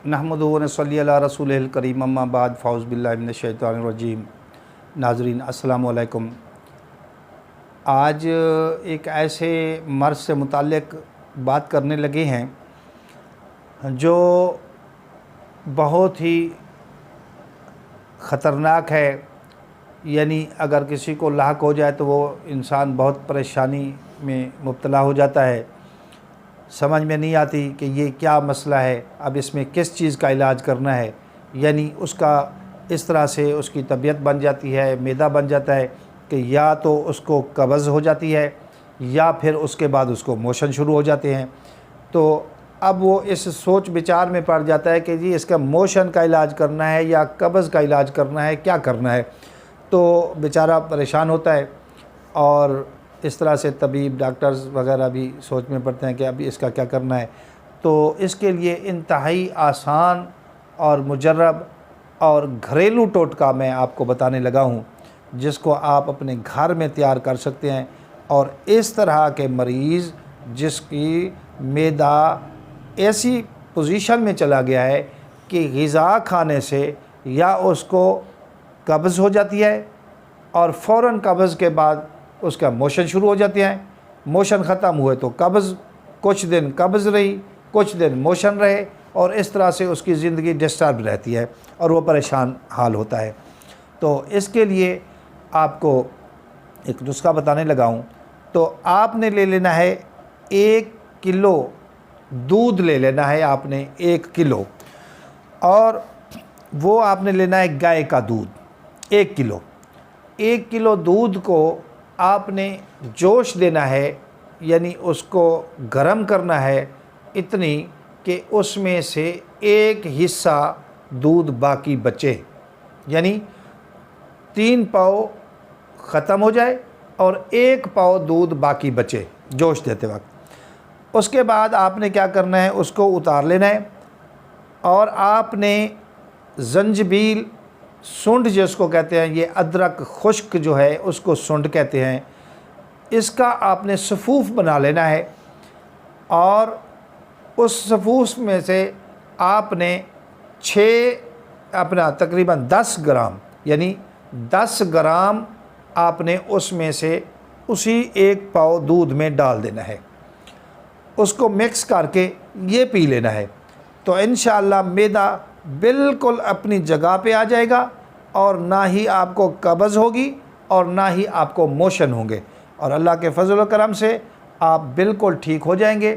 नहमदुहु व नसल्ली अला रसूलिल करीम अम्मा बाद फ़ौज़ बिल्लाहि मिनश शैतानिर रजीम। नाज़रीन अस्सलामु अलैकुम। आज एक ऐसे मर्ज़ से मुताल्लिक़ बात करने लगे हैं जो बहुत ही ख़तरनाक है। यानी अगर किसी को लाहक हो जाए तो वो इंसान बहुत परेशानी में मुब्तला हो जाता है। समझ में नहीं आती कि ये क्या मसला है, अब इसमें किस चीज़ का इलाज करना है। यानी उसका इस तरह से उसकी तबीयत बन जाती है, मैदा बन जाता है कि या तो उसको कब्ज़ हो जाती है या फिर उसके बाद उसको मोशन शुरू हो जाते हैं। तो अब वो इस सोच विचार में पड़ जाता है कि जी इसका मोशन का इलाज करना है या कब्ज़ का इलाज करना है, क्या करना है। तो बेचारा परेशान होता है और इस तरह से तबीब डॉक्टर्स वगैरह भी सोच में पड़ते हैं कि अभी इसका क्या करना है। तो इसके लिए इंतहाई आसान और मुजर्रब और घरेलू टोटका मैं आपको बताने लगा हूँ, जिसको आप अपने घर में तैयार कर सकते हैं। और इस तरह के मरीज़ जिसकी मैदा ऐसी पोजीशन में चला गया है कि ग़िज़ा खाने से या उसको कब्ज़ हो जाती है और फ़ौरन कब्ज़ के बाद उसका मोशन शुरू हो जाते हैं। मोशन ख़त्म हुए तो कब्ज़, कुछ दिन कब्ज़ रही, कुछ दिन मोशन रहे और इस तरह से उसकी ज़िंदगी डिस्टर्ब रहती है और वो परेशान हाल होता है। तो इसके लिए आपको एक नुस्खा बताने लगा हूँ। तो आपने ले लेना है 1 किलो दूध ले लेना है आपने 1 किलो, और वो आपने लेना है गाय का दूध 1 किलो। 1 किलो दूध को आपने जोश देना है, यानी उसको गर्म करना है इतनी कि उसमें से एक हिस्सा दूध बाकी बचे, यानी 3 पाव ख़त्म हो जाए और 1 पाव दूध बाकी बचे जोश देते वक्त। उसके बाद आपने क्या करना है, उसको उतार लेना है और आपने ज़ंजबील, सुंड जिसको कहते हैं, ये अदरक खुश्क जो है उसको सुंड कहते हैं, इसका आपने सफ़ूफ़ बना लेना है। और उस सफ़ूफ़ में से आपने 6 अपना तकरीबन 10 ग्राम, यानी 10 ग्राम आपने उसमें से उसी 1 पाव दूध में डाल देना है। उसको मिक्स करके ये पी लेना है। तो इंशाअल्लाह मैदा बिल्कुल अपनी जगह पे आ जाएगा और ना ही आपको कब्ज़ होगी और ना ही आपको मोशन होंगे, और अल्लाह के फजल व करम से आप बिल्कुल ठीक हो जाएंगे।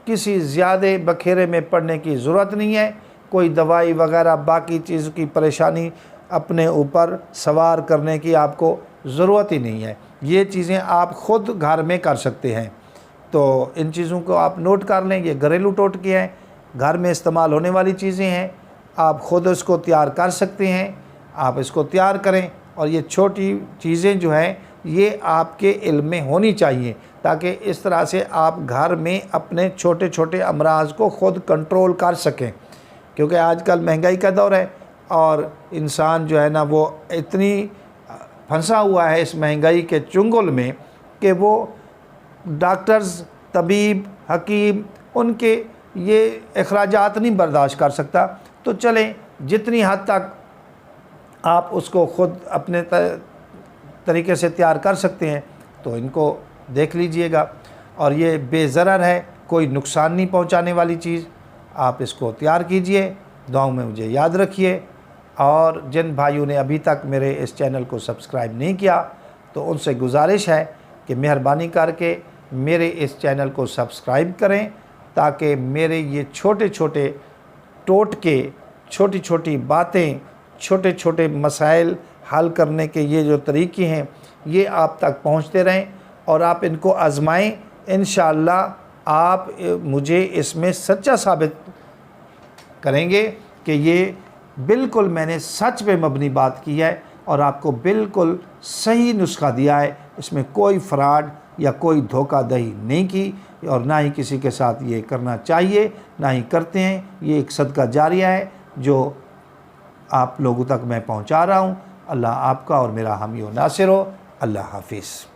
किसी ज़्यादा बखेरे में पड़ने की ज़रूरत नहीं है, कोई दवाई वगैरह बाकी चीज़ की परेशानी अपने ऊपर सवार करने की आपको ज़रूरत ही नहीं है। ये चीज़ें आप ख़ुद घर में कर सकते हैं। तो इन चीज़ों को आप नोट कर लें, ये घरेलू टोटके हैं, घर में इस्तेमाल होने वाली चीज़ें हैं। आप ख़ुद इसको तैयार कर सकते हैं, आप इसको तैयार करें। और ये छोटी चीज़ें जो हैं ये आपके इल्म में होनी चाहिए, ताकि इस तरह से आप घर में अपने छोटे छोटे अमराज को ख़ुद कंट्रोल कर सकें। क्योंकि आजकल महंगाई का दौर है और इंसान जो है ना वो इतनी फंसा हुआ है इस महंगाई के चुंगल में कि वो डॉक्टर्स, तबीब, हकीम, उनके ये अखराजात नहीं बर्दाश्त कर सकता। तो चलें, जितनी हद तक आप उसको ख़ुद अपने तरीके से तैयार कर सकते हैं तो इनको देख लीजिएगा। और ये बेज़रर है, कोई नुकसान नहीं पहुंचाने वाली चीज़। आप इसको तैयार कीजिए, दुआओं में मुझे याद रखिए। और जिन भाइयों ने अभी तक मेरे इस चैनल को सब्सक्राइब नहीं किया तो उनसे गुजारिश है कि मेहरबानी करके मेरे इस चैनल को सब्सक्राइब करें, ताकि मेरे ये छोटे छोटे टोटके, छोटी छोटी बातें, छोटे छोटे मसाइल हल करने के ये जो तरीक़े हैं ये आप तक पहुंचते रहें और आप इनको आज़माएं। इंशाअल्लाह आप मुझे इसमें सच्चा साबित करेंगे कि ये बिल्कुल मैंने सच पे मबनी बात की है और आपको बिल्कुल सही नुस्खा दिया है। इसमें कोई फ़्रॉड या कोई धोखाधड़ी नहीं की और ना ही किसी के साथ ये करना चाहिए, ना ही करते हैं। ये एक सदका जारिया है जो आप लोगों तक मैं पहुंचा रहा हूं। अल्लाह आपका और मेरा हामी व नासिर हो। अल्लाह हाफिज़।